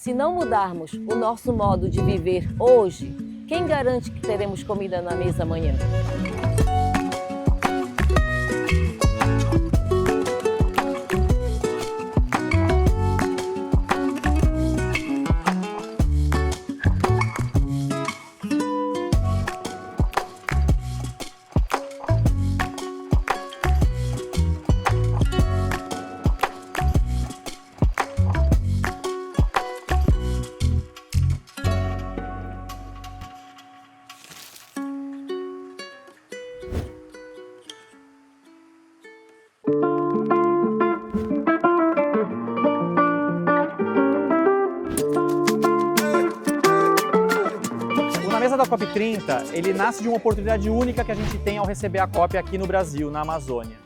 Se não mudarmos o nosso modo de viver hoje, quem garante que teremos comida na mesa amanhã? Na mesa da COP30, ele nasce de uma oportunidade única que a gente tem ao receber a COP aqui no Brasil, na Amazônia.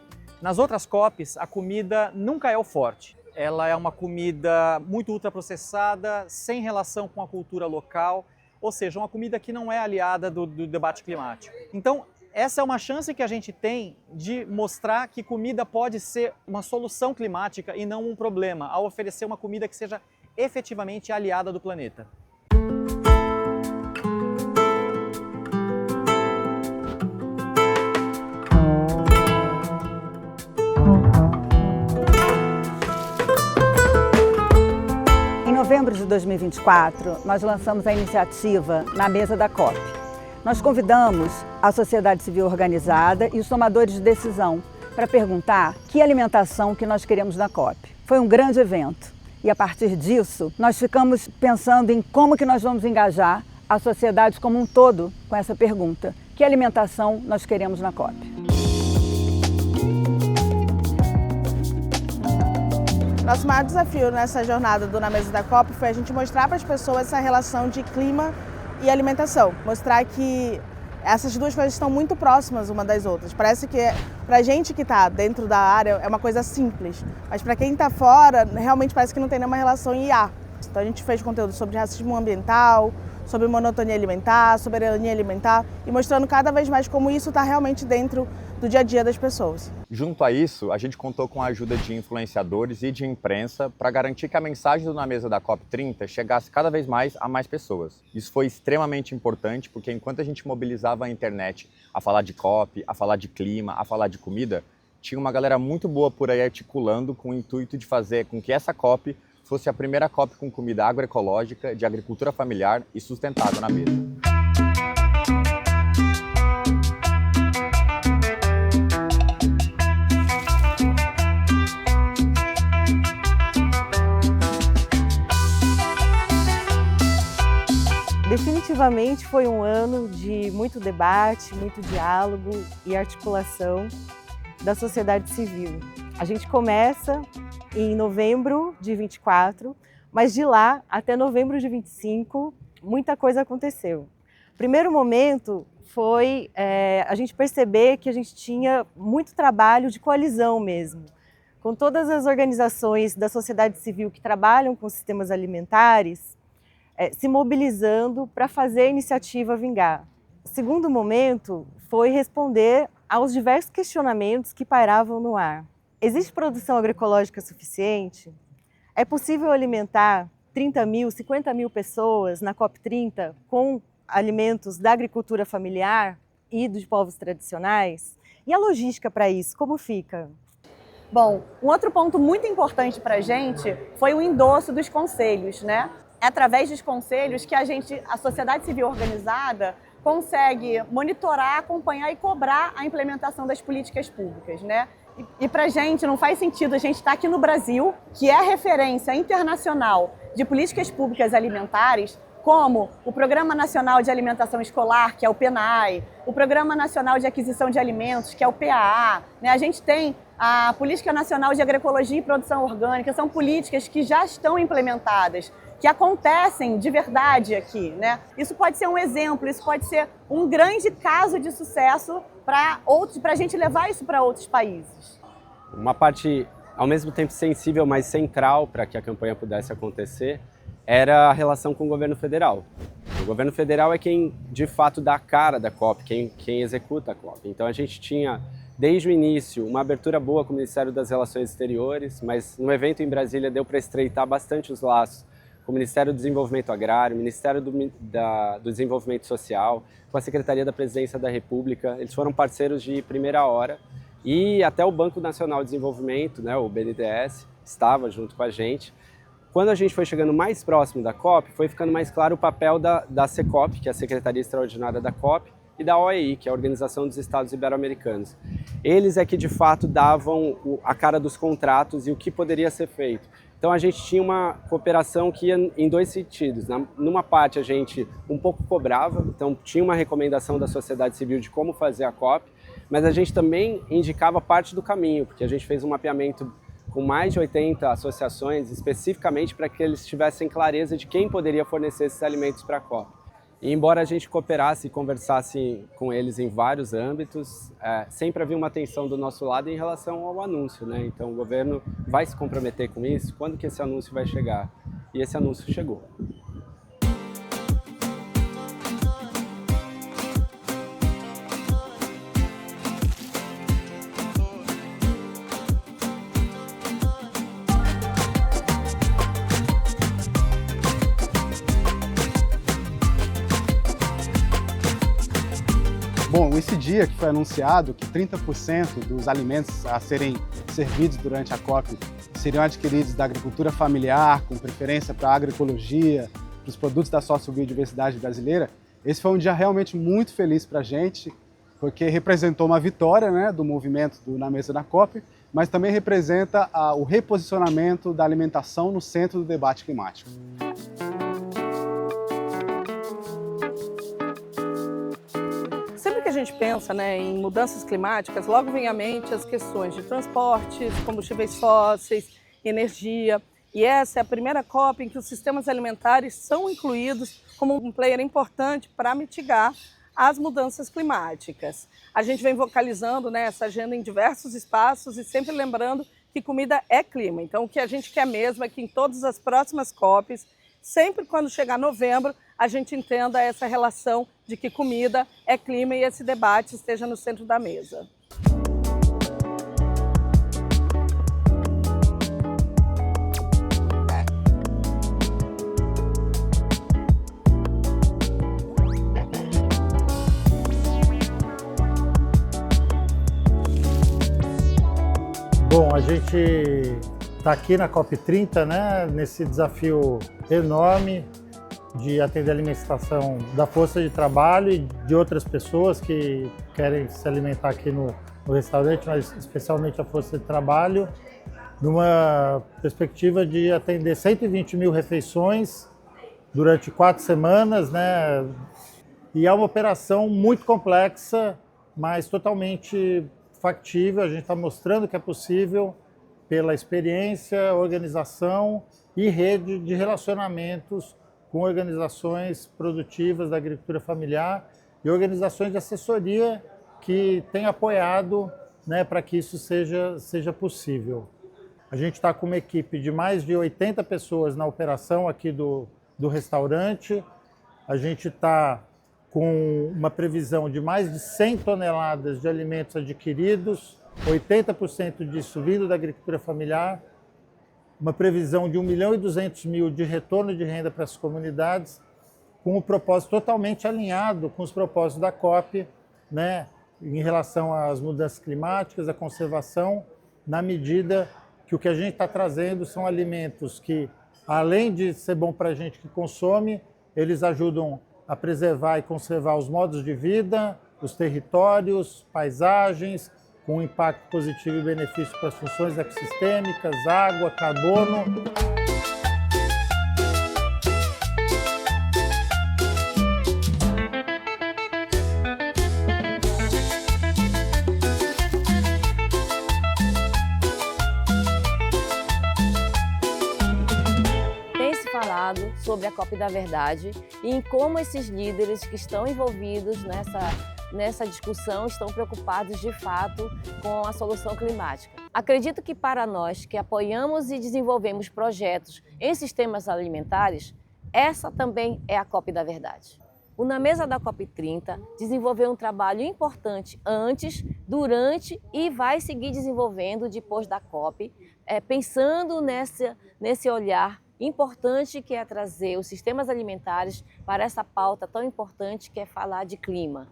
Nas outras COPs, a comida nunca é o forte. Ela é uma comida muito ultraprocessada, sem relação com a cultura local, ou seja, uma comida que não é aliada do debate climático. Então, essa é uma chance que a gente tem de mostrar que comida pode ser uma solução climática e não um problema, ao oferecer uma comida que seja efetivamente aliada do planeta. Em novembro de 2024, nós lançamos a iniciativa Na Mesa da COP. Nós convidamos a sociedade civil organizada e os tomadores de decisão para perguntar que alimentação que nós queremos na COP. Foi um grande evento e, a partir disso, nós ficamos pensando em como que nós vamos engajar a sociedade como um todo com essa pergunta. Que alimentação nós queremos na COP? Nosso maior desafio nessa jornada do Na Mesa da COP foi a gente mostrar para as pessoas essa relação de clima e alimentação. Mostrar que essas duas coisas estão muito próximas uma das outras. Parece que para a gente que está dentro da área é uma coisa simples, mas para quem está fora realmente parece que não tem nenhuma relação e há. Então a gente fez conteúdo sobre racismo ambiental, sobre monotonia alimentar, soberania alimentar e mostrando cada vez mais como isso está realmente dentro do dia a dia das pessoas. Junto a isso, a gente contou com a ajuda de influenciadores e de imprensa para garantir que a mensagem do Na Mesa da COP30 chegasse cada vez mais a mais pessoas. Isso foi extremamente importante porque enquanto a gente mobilizava a internet a falar de COP, a falar de clima, a falar de comida, tinha uma galera muito boa por aí articulando com o intuito de fazer com que essa COP fosse a primeira COP com comida agroecológica, de agricultura familiar e sustentável na mesa. Definitivamente foi um ano de muito debate, muito diálogo e articulação da sociedade civil. A gente começa em novembro de 24, mas de lá até novembro de 25, muita coisa aconteceu. O primeiro momento foi a gente perceber que a gente tinha muito trabalho de coalizão mesmo, com todas as organizações da sociedade civil que trabalham com sistemas alimentares, se mobilizando para fazer a iniciativa vingar. O segundo momento foi responder aos diversos questionamentos que pairavam no ar. Existe produção agroecológica suficiente? É possível alimentar 30 mil, 50 mil pessoas na COP30 com alimentos da agricultura familiar e dos povos tradicionais? E a logística para isso, como fica? Bom, um outro ponto muito importante para a gente foi o endosso dos conselhos, né? É através dos conselhos que a sociedade civil organizada, consegue monitorar, acompanhar e cobrar a implementação das políticas públicas, né? E para a gente não faz sentido a gente estar aqui no Brasil, que é referência internacional de políticas públicas alimentares, como o Programa Nacional de Alimentação Escolar, que é o PNAE, o Programa Nacional de Aquisição de Alimentos, que é o PAA, né? A gente tem a Política Nacional de Agroecologia e Produção Orgânica, são políticas que já estão implementadas, que acontecem de verdade aqui, né? Isso pode ser um exemplo, isso pode ser um grande caso de sucesso para a gente levar isso para outros países. Uma parte, ao mesmo tempo sensível, mas central para que a campanha pudesse acontecer, era a relação com o governo federal. O governo federal é quem, de fato, dá a cara da COP, quem executa a COP. Então a gente tinha, desde o início, uma abertura boa com o Ministério das Relações Exteriores, mas no evento em Brasília deu para estreitar bastante os laços com o Ministério do Desenvolvimento Agrário, Ministério do Desenvolvimento Social, com a Secretaria da Presidência da República. Eles foram parceiros de primeira hora e até o Banco Nacional de Desenvolvimento, né, o BNDES, estava junto com a gente. Quando a gente foi chegando mais próximo da COP, foi ficando mais claro o papel da CECOP, que é a Secretaria Extraordinária da COP, e da OEI, que é a Organização dos Estados Ibero-Americanos. Eles é que, de fato, davam a cara dos contratos e o que poderia ser feito. Então, a gente tinha uma cooperação que ia em dois sentidos. Numa parte, a gente um pouco cobrava, então tinha uma recomendação da sociedade civil de como fazer a COP, mas a gente também indicava parte do caminho, porque a gente fez um mapeamento com mais de 80 associações, especificamente para que eles tivessem clareza de quem poderia fornecer esses alimentos para a COP. E embora a gente cooperasse e conversasse com eles em vários âmbitos, sempre havia uma atenção do nosso lado em relação ao anúncio, né? Então o governo vai se comprometer com isso? Quando que esse anúncio vai chegar? E esse anúncio chegou. Bom, esse dia que foi anunciado que 30% dos alimentos a serem servidos durante a COP seriam adquiridos da agricultura familiar, com preferência para a agroecologia, para os produtos da sociobiodiversidade brasileira, esse foi um dia realmente muito feliz para a gente, porque representou uma vitória, né, do movimento Na Mesa da COP, mas também representa o reposicionamento da alimentação no centro do debate climático. Sempre que a gente pensa, né, em mudanças climáticas, logo vem à mente as questões de transportes, combustíveis fósseis, energia. E essa é a primeira COP em que os sistemas alimentares são incluídos como um player importante para mitigar as mudanças climáticas. A gente vem vocalizando, né, essa agenda em diversos espaços e sempre lembrando que comida é clima. Então, o que a gente quer mesmo é que em todas as próximas COPs, sempre quando chegar novembro, a gente entenda essa relação de que comida é clima e esse debate esteja no centro da mesa. Bom, a gente está aqui na COP30, né, nesse desafio enorme de atender a alimentação da força de trabalho e de outras pessoas que querem se alimentar aqui no restaurante, mas especialmente a força de trabalho, numa perspectiva de atender 120 mil refeições durante 4 semanas, né? E é uma operação muito complexa, mas totalmente factível. A gente está mostrando que é possível pela experiência, organização e rede de relacionamentos com organizações produtivas da agricultura familiar e organizações de assessoria que têm apoiado, né, para que isso seja possível. A gente está com uma equipe de mais de 80 pessoas na operação aqui do restaurante. A gente está com uma previsão de mais de 100 toneladas de alimentos adquiridos, 80% disso vindo da agricultura familiar, uma previsão de 1.200.000 de retorno de renda para as comunidades, com um propósito totalmente alinhado com os propósitos da COP, né, em relação às mudanças climáticas, à conservação, na medida que o que a gente está trazendo são alimentos que, além de ser bom para a gente que consome, eles ajudam a preservar e conservar os modos de vida, os territórios, paisagens, com um impacto positivo e benefício para as funções ecossistêmicas, água, carbono. Tem se falado sobre a COP da Verdade e em como esses líderes que estão envolvidos nessa discussão estão preocupados de fato com a solução climática. Acredito que para nós que apoiamos e desenvolvemos projetos em sistemas alimentares, essa também é a COP da Verdade. O Na Mesa da COP30 desenvolveu um trabalho importante antes, durante e vai seguir desenvolvendo depois da COP, pensando nesse olhar importante que é trazer os sistemas alimentares para essa pauta tão importante que é falar de clima.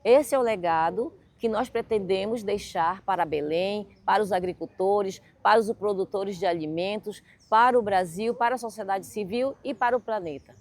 Esse é o legado que nós pretendemos deixar para Belém, para os agricultores, para os produtores de alimentos, para o Brasil, para a sociedade civil e para o planeta.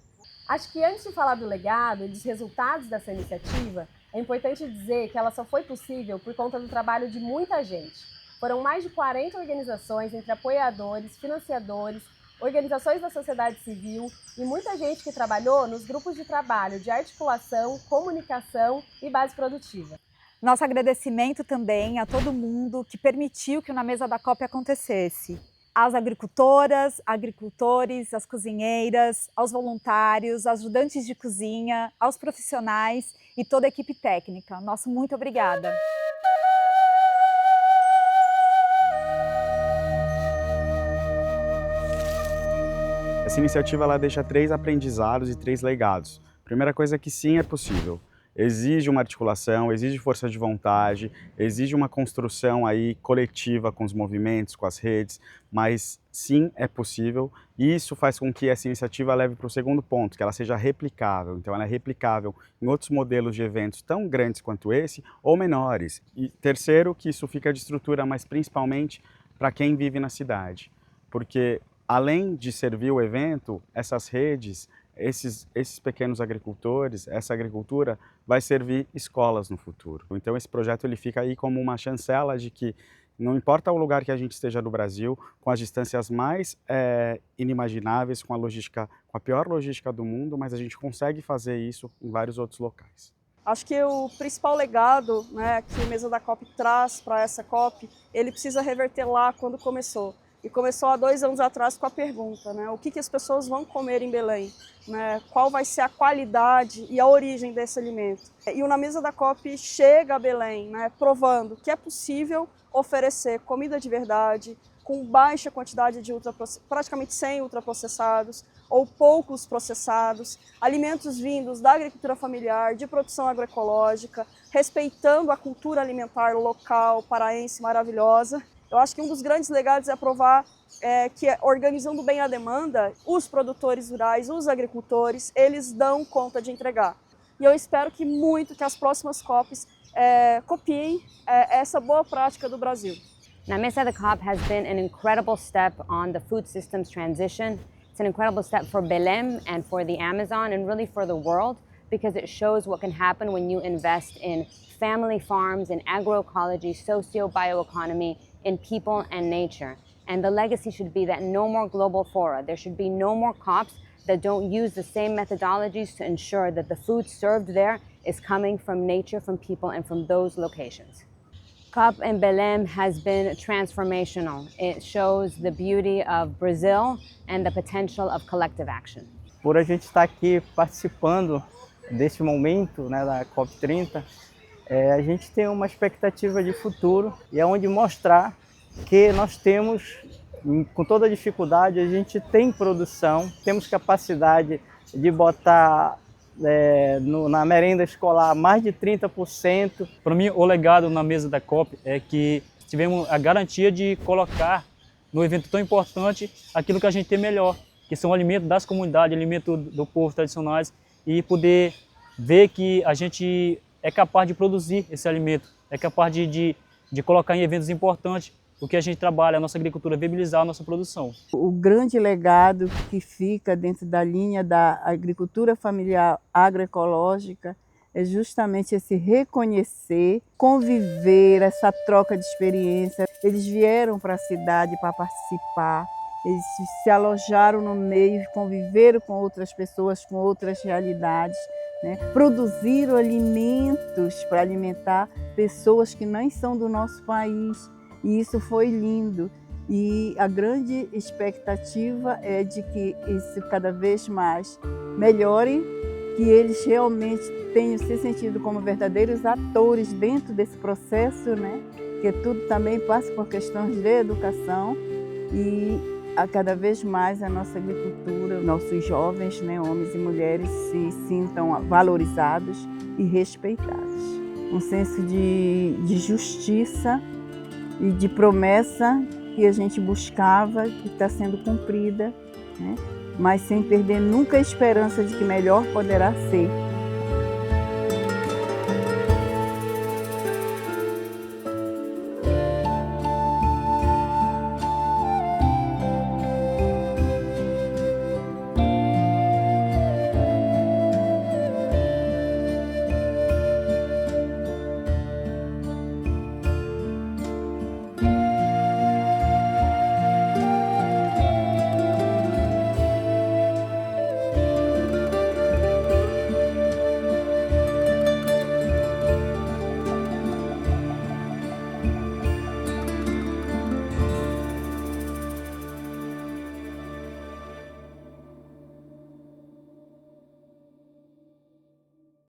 Acho que antes de falar do legado e dos resultados dessa iniciativa, é importante dizer que ela só foi possível por conta do trabalho de muita gente. Foram mais de 40 organizações entre apoiadores, financiadores, organizações da sociedade civil e muita gente que trabalhou nos grupos de trabalho de articulação, comunicação e base produtiva. Nosso agradecimento também a todo mundo que permitiu que o Na Mesa da COP acontecesse. Às agricultoras, agricultores, às cozinheiras, aos voluntários, ajudantes de cozinha, aos profissionais e toda a equipe técnica. Nosso muito obrigada. Essa iniciativa ela deixa 3 aprendizados e 3 legados. Primeira coisa é que sim, é possível. Exige uma articulação, exige força de vontade, exige uma construção aí coletiva com os movimentos, com as redes, mas sim, é possível e isso faz com que essa iniciativa leve para o segundo ponto, que ela seja replicável. Então ela é replicável em outros modelos de eventos tão grandes quanto esse ou menores. E terceiro, que isso fica de estrutura, mas principalmente para quem vive na cidade, porque além de servir o evento, essas redes, esses pequenos agricultores, essa agricultura vai servir escolas no futuro. Então esse projeto ele fica aí como uma chancela de que não importa o lugar que a gente esteja no Brasil, com as distâncias mais inimagináveis, com a pior logística do mundo, mas a gente consegue fazer isso em vários outros locais. Acho que o principal legado, né, que a Mesa da COP traz para essa COP, ele precisa reverter lá quando começou. E começou há 2 anos atrás com a pergunta, né, o que as pessoas vão comer em Belém? Né, qual vai ser a qualidade e a origem desse alimento? E o Na Mesa da COP chega a Belém, né, provando que é possível oferecer comida de verdade, com baixa quantidade de praticamente sem ultraprocessados ou poucos processados, alimentos vindos da agricultura familiar, de produção agroecológica, respeitando a cultura alimentar local, paraense, maravilhosa. Eu acho que um dos grandes legados é provar que, organizando bem a demanda, os produtores rurais, os agricultores, eles dão conta de entregar. E eu espero que as próximas COPs copiem essa boa prática do Brasil. Na Mesa da COP has been an incredible step on the food systems transition. It's an incredible step for Belém and for the Amazon and really for the world, because it shows what can happen when you invest in family farms, in agroecology, socio-bioeconomy, in people and nature. And the legacy should be that no more global fora. There should be no more COPs that don't use the same methodologies to ensure that the food served there is coming from nature, from people, and from those locations. COP in Belém has been transformational. It shows the beauty of Brazil and the potential of collective action. Por a gente estar aqui participando desse momento, né, da COP30, a gente tem uma expectativa de futuro e é onde mostrar que nós temos, com toda dificuldade, a gente tem produção, temos capacidade de botar na merenda escolar mais de 30%. Para mim, o legado na Mesa da COP é que tivemos a garantia de colocar no evento tão importante aquilo que a gente tem melhor, que são alimentos das comunidades, alimentos do povo tradicionais, e poder ver que a gente é capaz de produzir esse alimento, é capaz de colocar em eventos importantes o que a gente trabalha, a nossa agricultura, viabilizar a nossa produção. O grande legado que fica dentro da linha da agricultura familiar agroecológica é justamente esse reconhecer, conviver, essa troca de experiência. Eles vieram para a cidade para participar, eles se alojaram no meio, conviveram com outras pessoas, com outras realidades, né? Produziram alimentos para alimentar pessoas que não são do nosso país. E isso foi lindo. E a grande expectativa é de que isso cada vez mais melhore, que eles realmente tenham se sentido como verdadeiros atores dentro desse processo, né? Que tudo também passa por questões de educação e a cada vez mais a nossa agricultura, nossos jovens, né, homens e mulheres, se sintam valorizados e respeitados. Um senso de justiça e de promessa que a gente buscava, que está sendo cumprida né? Mas sem perder nunca a esperança de que melhor poderá ser.